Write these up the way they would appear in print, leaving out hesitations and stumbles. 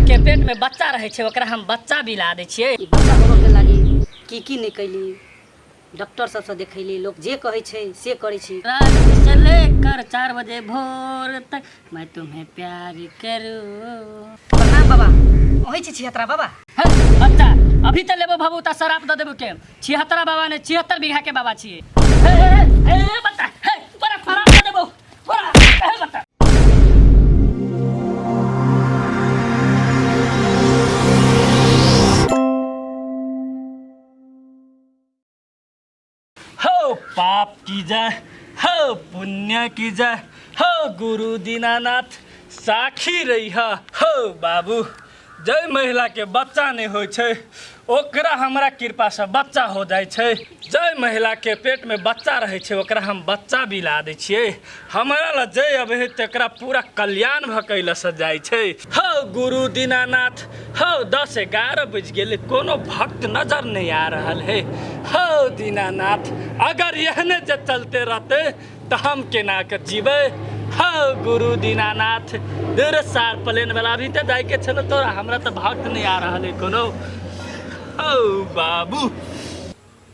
के पेट में बच्चा रहे छे ओकरा हम बच्चा बिला दे छिए। बच्चा होबे के लागी की नहीं कैली, डॉक्टर सबसे देखैली, लोग जे कहे छे से करे छी। रात से लेकर 4 बजे भोर तक मैं तुम्हें प्यार करूं। प्रणाम बाबा, ओही छी छिहत्तरा बाबा। बच्चा अभी तो लेबो बाबू ता शराब द देबो के। 76 बाबा ने 76 बीघा के बाबा छिए। बच्चा बड़ा शराब द देबो बड़ा बच्चा। हो पाप की जय, हो पुण्य की जय, हो गुरु दीनानाथ साखी रही हो बाबू। जय महिला के बच्चा नहीं हो छे ओकरा हमरा कृपा से बच्चा हो जाए छे। जय महिला के पेट में बच्चा रहे छे ओकरा हम बच्चा बिला दे छिए। हमारा ला जय अबे तकरा पूरा कल्याण भकैला से जाए छे। हो गुरु दीनानाथ, हो 10-11 बज गेले कोनो भक्त नजर नहीं आ रहा है। हो दीनानाथ अगर यहने जे चलते रहते तो हम केना के जीवे। हो गुरु दीनानाथ देर सार प्लेन वाला भी तो जाए के चलो तो हमरा तो भक्त नहीं आ रहा है कोनो। हो बाबू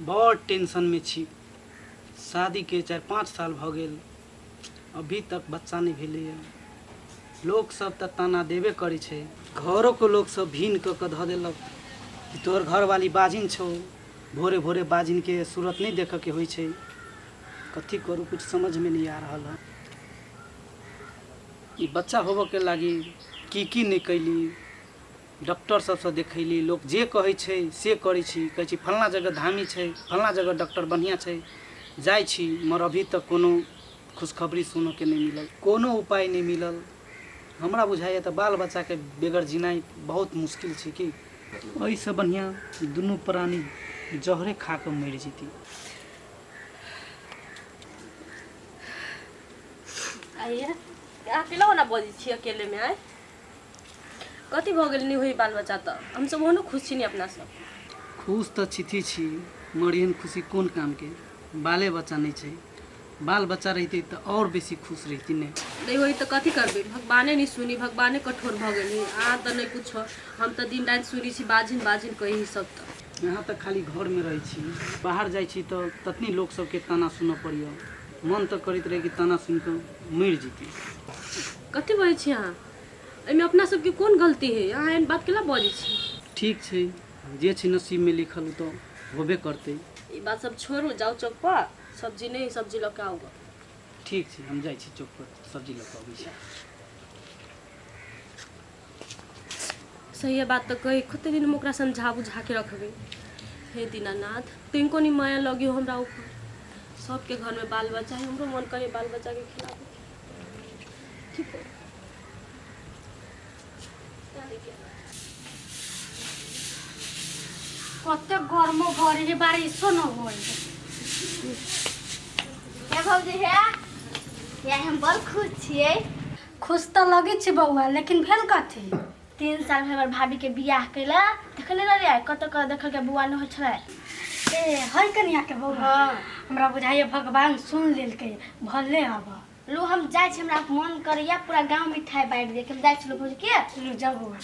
बहुत टेंशन में छी। शादी के 4-5 साल भ गेल, अभी तक बच्चा नहीं भेले। लोग सब त ताना देबे करे छे, घरों को लोग सब भीन क ध देलक कि तोहर घर वाली बाजिन छो। भोरे भोरे बाजिन के सूरत नहीं देख के होई छे। कथी करू कुछ समझ में नहीं आ रहा है। ई बच्चा होबे के लागी की नहीं कैली, डॉक्टर सबसे देखैली, लोग जे कहे छे से करे छी। कहे छी फलना जगह धामी छे, फलना जगह डॉक्टर बढ़िया छे, जाय छी, मगर अभी तक कोनो खुशखबरी सुनो के नहीं मिलल, कोनो उपाय नहीं मिलल। हमरा बुझाइए तो बाल बच्चा के बेगर जीनाई बहुत मुश्किल छे। कि ओहि से बढ़िया दुनू प्राणी जहरे खा के मर जेती। आइए अकेला ना बजी छी, अकेले में आए कथी भ गेल नहीं हुई बाल बच्चा। तो हम सब ओहनो खुश छी नहीं अपना सब। खुश तो छिथी छी, मरियन खुशी कौन काम के। बाले बच्चा नहीं छे, बाल बच्चा रहते तो और बेसी खुश रहती। नहीं होई तो कथी करबे, भगवाने नहीं सुनी, भगवाने कठोर भ गेली। आ तो नहीं कुछ, हम तो दिन रात सुनी छी बाजिन बाजिन कही सब। तो यहाँ तक खाली घर में रही छी, बाहर जाई छी तो ततनी लोग सबके ताना सुन पड़ियो। मन तो करित रहे कि ताना सुन के मर जीती। कथी बजे छी अहाँ, एमे अपना सबके कौन गलती है। अहाँ एहन बात केला बजे छी। ठीक छे, जे छी नसीब में लिखल तो होबे करते। ई बात सब छोड़ू, जाओ चौक पर सब्जी नहीं सब्जी लके आऊगा। ठीक छे, हम जाई छी चौक पर सब्जी लके आबै छी। सही है बात तो कही, खुद दिन में ओकरा समझा बुझा के रखबे। हे दीनानाथ तिनको नहीं माया लगी हो हमरा ऊपर। सबके घर में बाल बच्चा है, हमरो मन करे बाल बच्चा के खिलाबे। ठीक है कते गर्म भरे जे बारिशो न होय। क्या भौजी है या हम बड़ खुश छिए। खुश तो लगे छे बउआ, लेकिन भेल कथी। 3 साल में हमर भाभी के बियाह कैला, देखले न रे कत क देखल के बुआ न हो छले। ए हई कनिया के बउआ। हां हमरा बुझाइए भगवान सुन लेलकै, भले अब लो हम जाय छी, हमरा मन करैया पूरा गांव मिठाई बांट दे के। हम जाय छी भौजी के लो जा बउआ।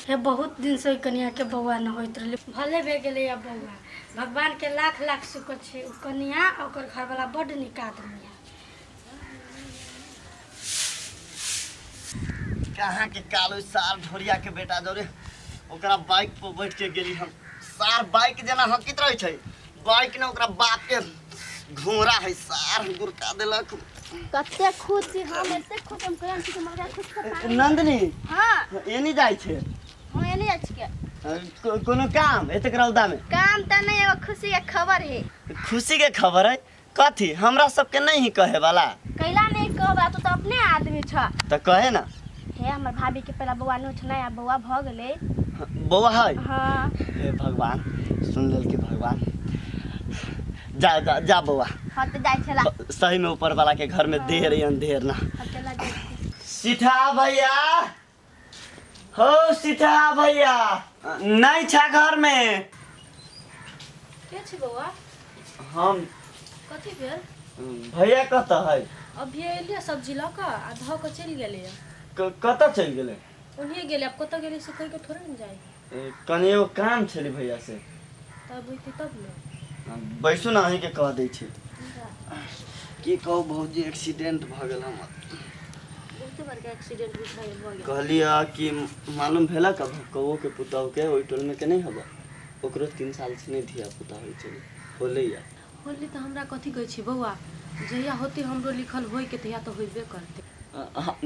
हे बहुत दिन से कनिया के बउआ न होइत रहले, भले भे गेलै अब बउआ। भगवान के लाख लाख शुक्र छे, उ कनिया ओकर घर वाला बड निक आदमी है। कहाँ के कालो सार ढोरिया के बेटा जोरे ओकरा बाइक पर बैठ के गेली। हम सार बाइक जना हकित रहे छे, बाइक ने ओकरा बाप के घोड़ा है सार गुरका देलक। कते खुश छी हम, ऐसे खुश हम कहन छी हमरा खुश कर। नंदनी हां एनी जाय छे। हम एनी जाय छी के कोनो काम एते रौदा में काम त नहीं, एगो खुशी के खबर है। खुशी के खबर है कथी, हमरा सबके नहीं कहे वाला। कैला नहीं कहबा, तू तो अपने आदमी छ तो कहे ना। हे हमर भाभी के पहला बउआ न छ, नया बउआ भ गेले। बउआ है। हां हे भगवान सुन लेल के भगवान। जा जा जा बउआ। हां तो जाय छला सही में ऊपर वाला के घर में देर या अंधेर ना। चला जाय। सिठा भैया हो, सिठा भैया नहीं छा घर में। के छी बउआ। हम कथी भेल भैया कत है। अभी एलिए सब्जी लक आ ध के चल गेले। कत चल गेले। उन्हीं गेले अब कत गेले से कह के थोड़ा न जाए कनी एगो काम छलै भैया से तब होइते तब न बैसू ना अहीं के कह दै छी की कहू भौजी एक्सीडेंट भ गेल हमर बहुते बड़का एक्सीडेंट भ गेल कहलिया कि मालूम भेला कब कौओ के पुतहु के ओइ टोल में के नहीं हबा ओकरो 3 साल से नहीं धिया पुता होई चली होलैया होली त हमरा कथी कहै छी बौआ जहिया होते हमरो लिखल होय के तहिया तो होइबे करते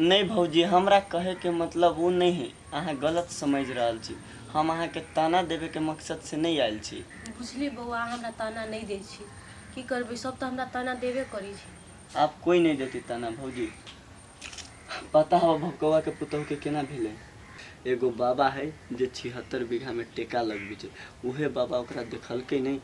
नहीं भौजी हमरा कहे के मतलब वो नहीं है अहाँ गलत समझ रहल छी हम अहाँ के ताना देवे के मकसद से नहीं आयल छी बुझली बौआ हमरा ताना नहीं दै छी की करबै सब तो हमरा ताना देबे करी छी आप कोई नहीं देती ताना भौजी पता हो भक्कवा के पुतहु के केना भेले एगो बाबा है जे 76 बीघा में टेका लगबी छै उहे बाबा ओकरा देखलकै नहीं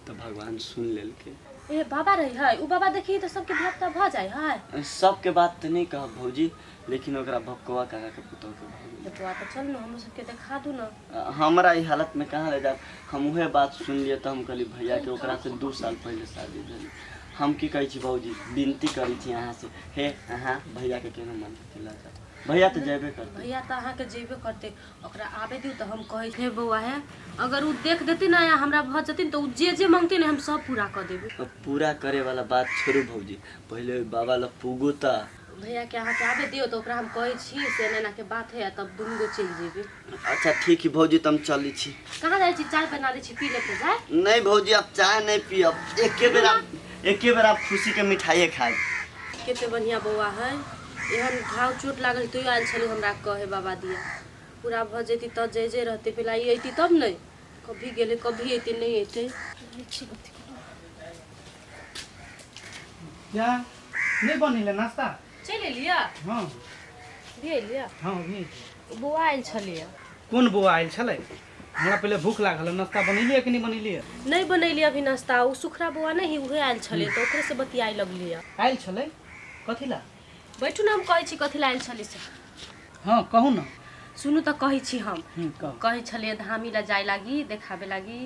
तो भगवान सुन लेलकै ए बाबा रही है उ बाबा देखी तो सबके ध्यान भ जाय है सबके बात तो नहीं कह भौजी लेकिन ओकरा भक्कवा काका के पुतहु के भौजी बउआ तो चल न हम सबके देखा दू न हमरा ई हालत में कहाँ ले जाब हम उहे बात सुन लिए तो हम कहली भैया के ओकरा से 2 साल पहले शादी भेल हम की कहै छी भौजी विनती करी छी अहाँ से हे अहाँ भैया के केना मन के ला जा भैया तो जेबे करते भैया तो अहाँ के जेबे करते ओकरा आबे दिउ तो हम कहै हे बउआ है अगर उ देख देती ना या हमरा भ जतिन तो उ जे जे मांगते ने हम सब पूरा कर देबे अब पूरा करे वाला बात छोड़ू भौजी पहले बाबा ला पूगो ता भैया के अहाँ के आबे दियो तो ओकरा हम कहै छी से नैना के बात है तब दुनू गो चल जेबे अच्छा ठीक है भौजी तुम चली छी कहाँ जाय छी चाय बना दे छी पी लेते जाय नहीं भौजी अब चाय नहीं पियब एके बेर आप खुशी के मिठाई खाए केते बढ़िया बउआ है एहन घाव चोट लागल तो आयल छली हमरा कहे बाबा दिया पूरा भ जेती त जय जय रहते पिला ई अइती तब नहीं कभी गेले कभी अइते नहीं अइते क्या नहीं बनिले नाश्ता चले लिया हाँ भेल लिया हाँ भी बउआ आयल छलिए कौन बौआ आयल छलै हमरा पहले भूख लागल नाश्ता बनेलिए कि नहीं बनेलिए नहीं बनैली अभी नाश्ता उ सुखरा बउआ नहीं उहे आयल छले तो ओकरे से बतियाई लगलिए आयल छलै कथी ला बैठू ना हम कहै छी कथी लायल छली से हाँ कहू ना सुनू त कहै छी हम कहू कहै छलिए धामी ला जाय लागी देखाबे लागी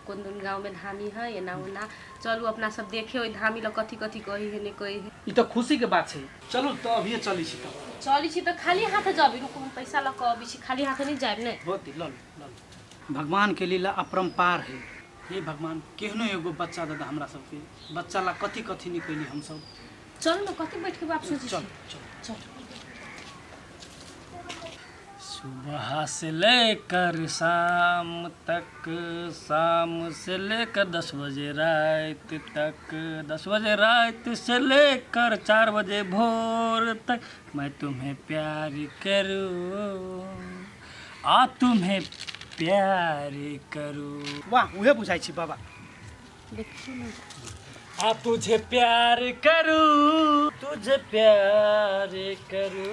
कोन दुन गांव में धामी है एना ओना चलू अपना सब देखे ओइ धामी ला कथी कथी कही है ने कही है ई तो खुशी के बात छै चलू तो अभी चली छी तो चली छी त खाली हाथ जाबी रुको हम पैसा ला के अबी छी खाली हाथ नहीं जाब ने होती ल भगवान के लीला अपरंपार है हे भगवान केहनो एगो बच्चा दादा हमरा सबके बच्चा ला कथी कथी निकली हम सब चल न कथी बैठ के बाप सोची चल चल सुबह से लेकर शाम तक शाम से लेकर 10 बजे रात तक 10 बजे रात से लेकर 4 बजे भोर तक मैं तुम्हें प्यार करूं आ तुम्हें प्यार करूं वाह उहे बुझाइ छी बाबा आ तुझे प्यार करूं तुझे प्यार करूं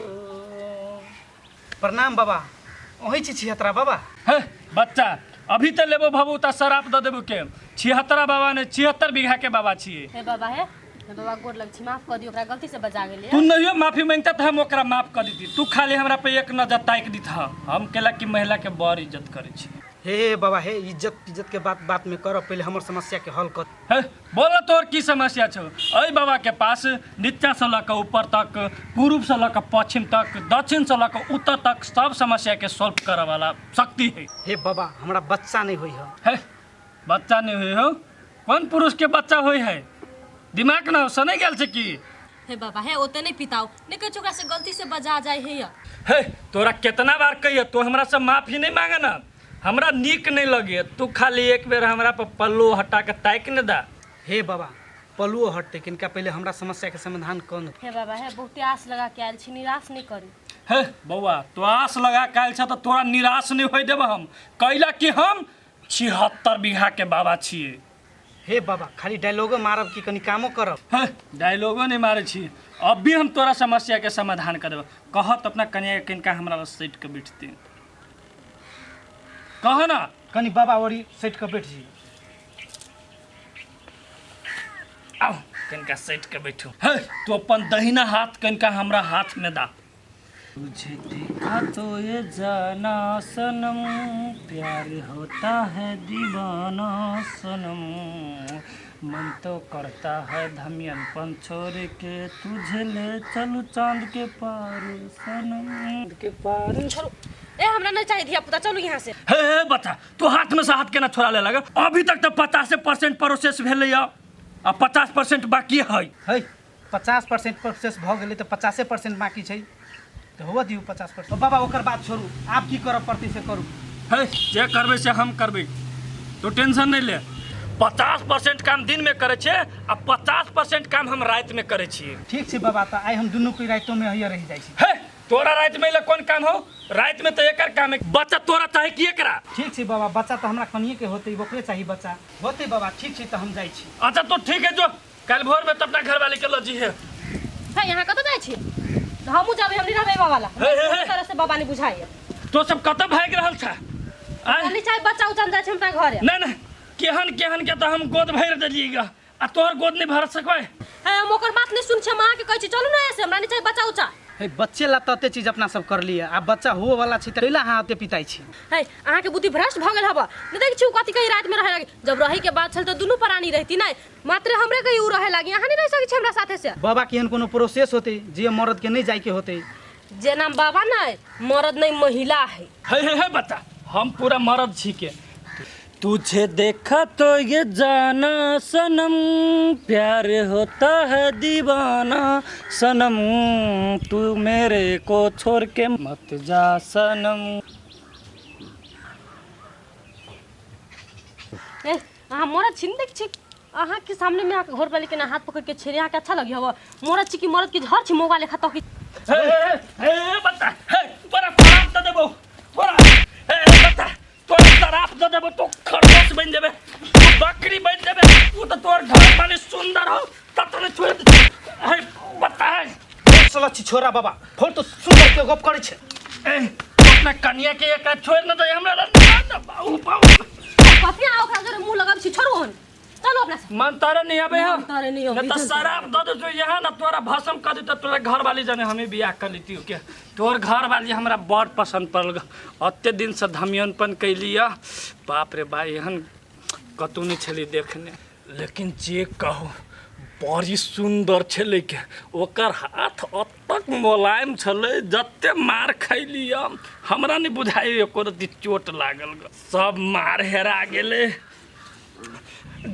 प्रणाम बाबा ओही छी छिहत्तरा बाबा है बच्चा अभी तो लेबो भबू त शराप द देबो के 76 बाबा ने 76 बीघा के बाबा छिए हे बाबा है बाबा गोर लग छी माफ कर दियो ओकरा गलती से बजा गेलिए तू नहीं माफी मांगता त हम ओकरा माफ कर देती तू खाली हमरा पे एक नजर ताक दी था हम केला की महिला के बड़ इज्जत करे छी हे बाबा हे इज्जत के बात में कर पहले हमर समस्या के हल कर है बोला तोर की समस्या छौ अई बाबा के पास नीचा से लक ऊपर तक पूर्व से लक पश्चिम तक दक्षिण से लक उत्तर तक सब समस्या के सॉल्व करे वाला शक्ति है हे बाबा हमरा बच्चा नहीं होई है बच्चा नहीं हुई हो कौन पुरुष के बच्चा होई है दिमाग ना सने गेल छै की हे बाबा है ओते नहीं पिताओ नहीं कह ओकरा से गलती से बजा जाय है तोरा कितना बार कहिए तो हमरा से माफी नहीं मांगे ना हमरा नीक नहीं लगे तू खाली एक बेर हमरा पर पल्लू हटा के ताक न दा हे बाबा पल्लुओ हटते किनका पहले हमरा समस्या के समाधान कर हे बाबा है बहुत आस लगा के आयल छी निराश नहीं करी है बउआ तो आस लगा के आयल छ त तोरा निराश नहीं होय देब हम कैला कि हम 76 बीघा के बाबा छिए हे बाबा खाली डायलॉगो मारब कि कनी कामो करब है डायलॉगो नहीं मारे छी अब भी हम तोरा समस्या के समाधान कर देब कहत अपना कन्या किनका हमरा सेट के बैठते कह ना कनी बाबा ओरी सेट कर बैठ जी आओ किनका सेट के बैठो है तो अपन दहिना हाथ किनका हमरा हाथ में दा तुझे देख देखा तो ये जाना सनम, प्यार होता है दीवाना सनम, मन तो करता है धमियनपन छोड़ के तुझे ले चलूं चांद के पार सनम के पार। ए हमरा नहीं चाहिए धिया पुता, चलू यहाँ से। हे बता तू हाथ में से हाथ केना छोड़ा ले लगा? अभी तक तो 50% प्रोसेस भेलै आ 50% बाकी है। 50% प्रोसेस भ गेलै तऽ 50% बाकी छै, तऽ हुआ दियौ 50%। बाबा ओकर बात छोड़ू, आप की करब पड़तै से करू। है जे करबै से हम करबै, तो टेंशन नहीं ले। 50% काम दिन में करे छे आ 50% काम हम रात में करे छिए। ठीक छै बाबा, तऽ आइ हम दुनू कोई राइतो में हियर रह जाइ छी। है तोरा रात में ले कौन काम हो? रात में तो एकर काम है। बच्चा तोरा चाहे कि एकरा? ठीक छै बाबा, बच्चा तऽ हमरा कनिए के होतै, ओकरे चाही बच्चा होतै बाबा। ठीक छै तऽ हम जाइ छी। अच्छा तो ठीक है, जो कल भोर में तो अपना घर वाले के लजी है। है यहाँ कत जाय छी? हमहू जाबे, हम नहीं रहबे बाबा ला। इस तरह से बाबा ने बुझाइए। तो सब कत भाग रहल छ? खाली चाहे बच्चा उचन जाय छै हमरा घरे। नहीं नहीं, केहन के तो हम गोद भर देलिएगा आ तोहर गोद नहीं भर सकबै। है हम ओकर बात नहीं सुन छै, मां के कहै छी चलू ना ऐसे, हमरा नहीं चाहिए बच्चा उचा। है बच्चे ला तते चीज अपना सब कर लिया, आ बच्चा हो वाला छै तैला हां अते पिताई छी। है अहाँ के बुद्धि भ्रष्ट भ गेल हबा। नहीं देख छी कथि कही रात में रहे लगी, जब रही के बात छल तो दुनू प्राणी रहती नहीं, मात्र हमरे कही उ रहे लगी। अहाँ नहीं रह सकै छी हमरा साथे से। बाबा केहन कोनो प्रोसेस होते जे मर्द के नहीं जाय के होते? जे नाम बाबा नहीं, मर्द नहीं महिला है बता, हम पूरा मर्द छी के। तुझे देखा तो ये जाना सनम, प्यार होता है दीवाना सनम, तू मेरे को छोड़ के मत जा सनम। ए अहाँ मरद छी देख छी, अहाँ के सामने में आके घर वाले के ना हाथ पकड़ के छेड़े, अहाँ के अच्छा लगी हवा? मरद छी कि मरद के घर छी मोगा लेखा तो की? बता, तोरा खराब तो देबो, तोरा बता, तोरा शराब दे देबो, तो खरगोश बन देबे, बकरी बन देबे, तू तो तोर घर वाले सुंदर हो तब तो छोड़ दे। है बता, चलो छी छोरा बाबा, फोन तो सुंदर के गप करे छे। अपना कन्या के एक छोड़ न दे हमरा ना बाऊ बाऊ। कथि आओ खा जरे मुंह लगाब छी, छोड़ू हन चलो अपना से। मन तारे नहीं आबे हम, तारे नहीं न तो शराब दे दे जो यहाँ ना तोरा भस्म कर दे, तो तोरा घर वाली जने हमें बियाह कर लेती के। तोर घर वाली हमरा बड़ पसंद पड़ल, अत्ते दिन से धमियनपन कैलिया, बाप रे भाई एहन कतौ नहीं छली देखने। लेकिन जे कहो बड़ी सुंदर छले के, ओकर हाथ अतक मोलायम छले, जत्ते मार खैलिया हमरा नहीं बुझाई एको रति चोट लागल। सब मार हेरा गेले।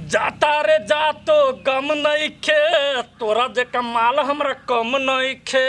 जाता रे जा तो गम नहीं खे, तोरा जे कमाल हमरा कम नहीं खे।